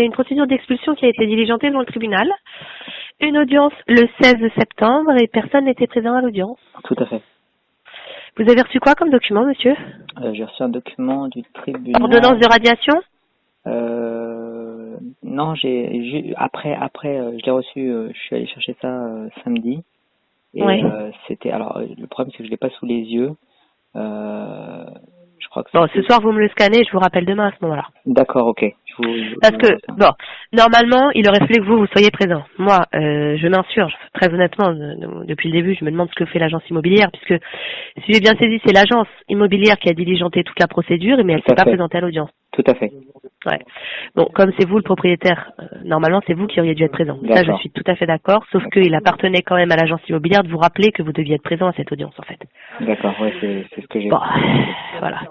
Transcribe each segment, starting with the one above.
Il y a une procédure d'expulsion qui a été diligentée devant le tribunal. Une audience le 16 septembre et personne n'était présent à l'audience. Tout à fait. Vous avez reçu quoi comme document, monsieur? J'ai reçu un document du tribunal. Ordonnance de radiation? Non, après, je l'ai reçu. Je suis allé chercher ça samedi. Et Oui. c'était. Alors, le problème, c'est que je l'ai pas sous les yeux. Je crois que. Bon, ce soir, vous me le scannez, je vous rappelle demain à ce moment-là. D'accord, ok. Parce que, bon, normalement, il aurait fallu que vous soyez présent. Moi, je m'insurge, très honnêtement, depuis le début, je me demande ce que fait l'agence immobilière, puisque, si j'ai bien saisi, c'est l'agence immobilière qui a diligenté toute la procédure, mais elle ne s'est pas présentée à l'audience. Tout à fait. Ouais. Bon, comme c'est vous le propriétaire, normalement, c'est vous qui auriez dû être présent. Ça, je suis tout à fait d'accord, sauf qu'il appartenait quand même à l'agence immobilière de vous rappeler que vous deviez être présent à cette audience, en fait. D'accord, ouais, c'est ce que j'ai. Bon, voilà.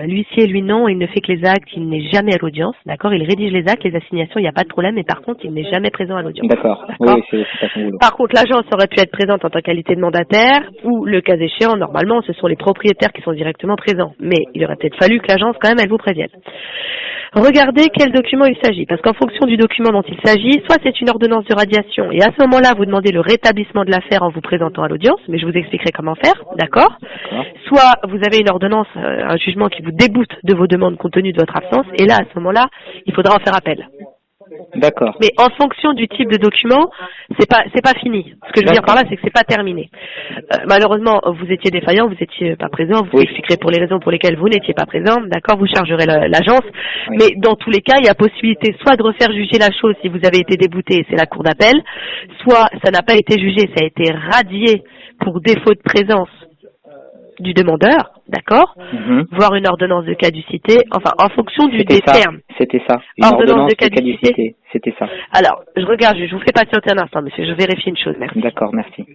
L'huissier, lui, non, il ne fait que les actes, il n'est jamais à l'audience, d'accord? Il rédige les actes, les assignations, il n'y a pas de problème, mais par contre, il n'est jamais présent à l'audience. D'accord, oui, c'est pas son boulot. Par contre, l'agence aurait pu être présente en tant que qualité de mandataire, ou, le cas échéant, normalement, ce sont les propriétaires qui sont directement présents. Mais il aurait peut-être fallu que l'agence, quand même, elle vous prévienne. Regardez quel document il s'agit, parce qu'en fonction du document dont il s'agit, soit c'est une ordonnance de radiation, et à ce moment-là, vous demandez le rétablissement de l'affaire en vous présentant à l'audience, mais je vous expliquerai comment faire, d'accord? Soit vous avez une ordonnance, un jugement qui vous déboute de vos demandes compte tenu de votre absence, et là, à ce moment-là, il faudra en faire appel. D'accord. Mais en fonction du type de document, c'est pas fini. Ce que je veux dire par là, c'est que c'est pas terminé. Malheureusement, vous étiez défaillant, vous étiez pas présent, vous expliquerez pour les raisons pour lesquelles vous n'étiez pas présent, d'accord, vous chargerez l'agence. Oui. Mais dans tous les cas, il y a possibilité soit de refaire juger la chose si vous avez été débouté, c'est la cour d'appel, soit ça n'a pas été jugé, ça a été radié pour défaut de présence du demandeur, d'accord, voire une ordonnance de caducité, enfin en fonction des termes. C'était ça. Une ordonnance de caducité. C'était ça. Alors, je regarde, je vous fais patienter un instant, monsieur, je vérifie une chose, merci. D'accord, merci.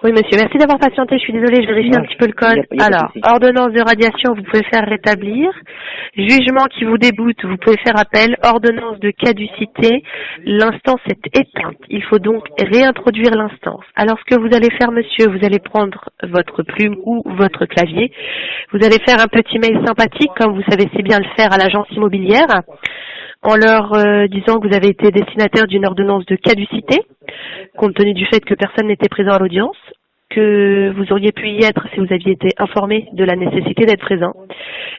Oui, monsieur, merci d'avoir patienté. Je suis désolée, je vérifie un petit peu le code. Alors, ordonnance de radiation, vous pouvez faire rétablir. Jugement qui vous déboute, vous pouvez faire appel. Ordonnance de caducité, l'instance est éteinte. Il faut donc réintroduire l'instance. Alors, ce que vous allez faire, monsieur, vous allez prendre votre plume ou votre clavier. Vous allez faire un petit mail sympathique, comme vous savez si bien le faire à l'agence immobilière, en leur disant que vous avez été destinataire d'une ordonnance de caducité, compte tenu du fait que personne n'était présent à l'audience, que vous auriez pu y être si vous aviez été informé de la nécessité d'être présent,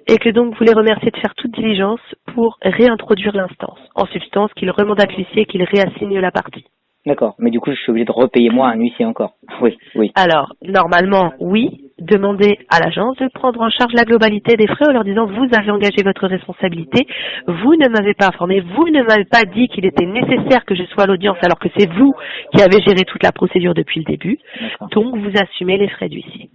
et que donc vous les remerciez de faire toute diligence pour réintroduire l'instance, en substance qu'il remandat l'huissier et qu'il réassigne la partie. D'accord, mais du coup, je suis obligé de repayer moi un huissier encore. Oui, oui. Alors, normalement, oui. Demandez à l'agence de prendre en charge la globalité des frais en leur disant vous avez engagé votre responsabilité, vous ne m'avez pas informé, vous ne m'avez pas dit qu'il était nécessaire que je sois à l'audience alors que c'est vous qui avez géré toute la procédure depuis le début. Donc vous assumez les frais d'huissier.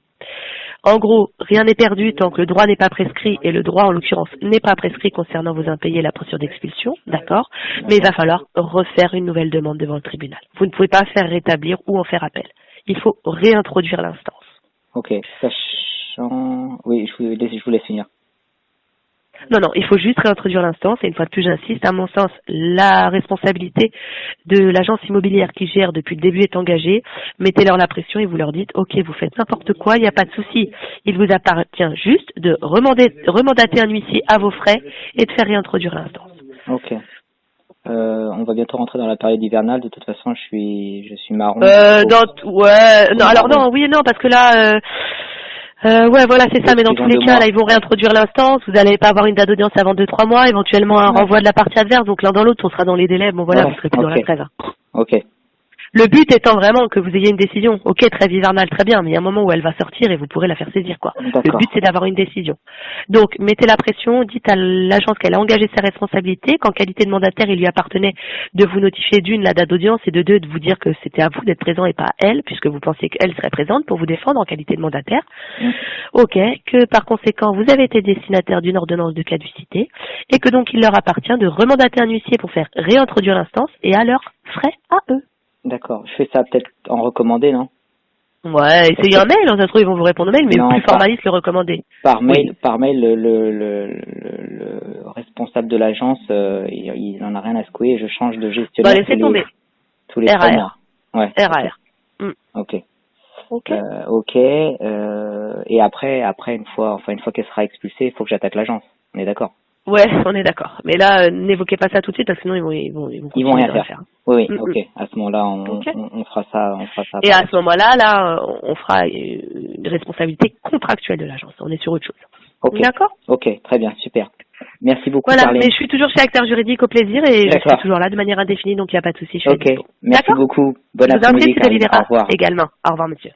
En gros, rien n'est perdu tant que le droit n'est pas prescrit, et le droit en l'occurrence n'est pas prescrit concernant vos impayés et la procédure d'expulsion, d'accord, mais il va falloir refaire une nouvelle demande devant le tribunal. Vous ne pouvez pas faire rétablir ou en faire appel. Il faut réintroduire l'instance. Ok, sachant... Oui, je vous laisse finir. Non, il faut juste réintroduire l'instance, et une fois de plus j'insiste, à mon sens, la responsabilité de l'agence immobilière qui gère depuis le début est engagée. Mettez-leur la pression et vous leur dites, ok, vous faites n'importe quoi, il n'y a pas de souci. Il vous appartient juste de remandater un huissier à vos frais et de faire réintroduire l'instance. Ok. On va bientôt rentrer dans la période hivernale. De toute façon, je suis marron. Oui et non, parce que là, voilà, c'est ça. Mais dans tous les cas, là, ils vont réintroduire l'instance. Vous n'allez pas avoir une date d'audience avant 2-3 mois, éventuellement un renvoi de la partie adverse. Donc l'un dans l'autre, on sera dans les délais. Bon, voilà, vous serez plus dans la trêve. Ok. Le but étant vraiment que vous ayez une décision. Ok, trêve hivernale, très bien, mais il y a un moment où elle va sortir et vous pourrez la faire saisir, quoi. Le but, c'est d'avoir une décision. Donc, mettez la pression, dites à l'agence qu'elle a engagé ses responsabilités, qu'en qualité de mandataire, il lui appartenait de vous notifier d'une la date d'audience et de deux de vous dire que c'était à vous d'être présent et pas à elle, puisque vous pensiez qu'elle serait présente pour vous défendre en qualité de mandataire. Ok, que par conséquent, vous avez été destinataire d'une ordonnance de caducité et que donc il leur appartient de remandater un huissier pour faire réintroduire l'instance et à leurs frais à eux. D'accord, je fais ça peut-être en recommandé, non? Ouais, essayez un mail, ça se trouve ils vont vous répondre au mail, mais non, plus formaliste le recommander. Par mail, le responsable de l'agence, il n'en a rien à secouer, je change de gestionnaire laissez tomber. Tous les 3 mois. Ouais. RAR. Ok. Et après une fois qu'elle sera expulsée, il faut que j'attaque l'agence. On est d'accord? Ouais, on est d'accord. Mais là, n'évoquez pas ça tout de suite parce que sinon ils vont rien faire. Oui, ok. À ce moment-là, on fera ça. Et à ce moment-là, on fera une responsabilité contractuelle de l'agence. On est sur autre chose. Okay. D'accord? Ok, très bien, super. Merci beaucoup. Voilà, mais je suis toujours chez Acteur Juridique au plaisir et je suis toujours là de manière indéfinie, donc il n'y a pas de souci. Ok, merci beaucoup. Bonne après-midi. Au revoir. Également. Au revoir, monsieur.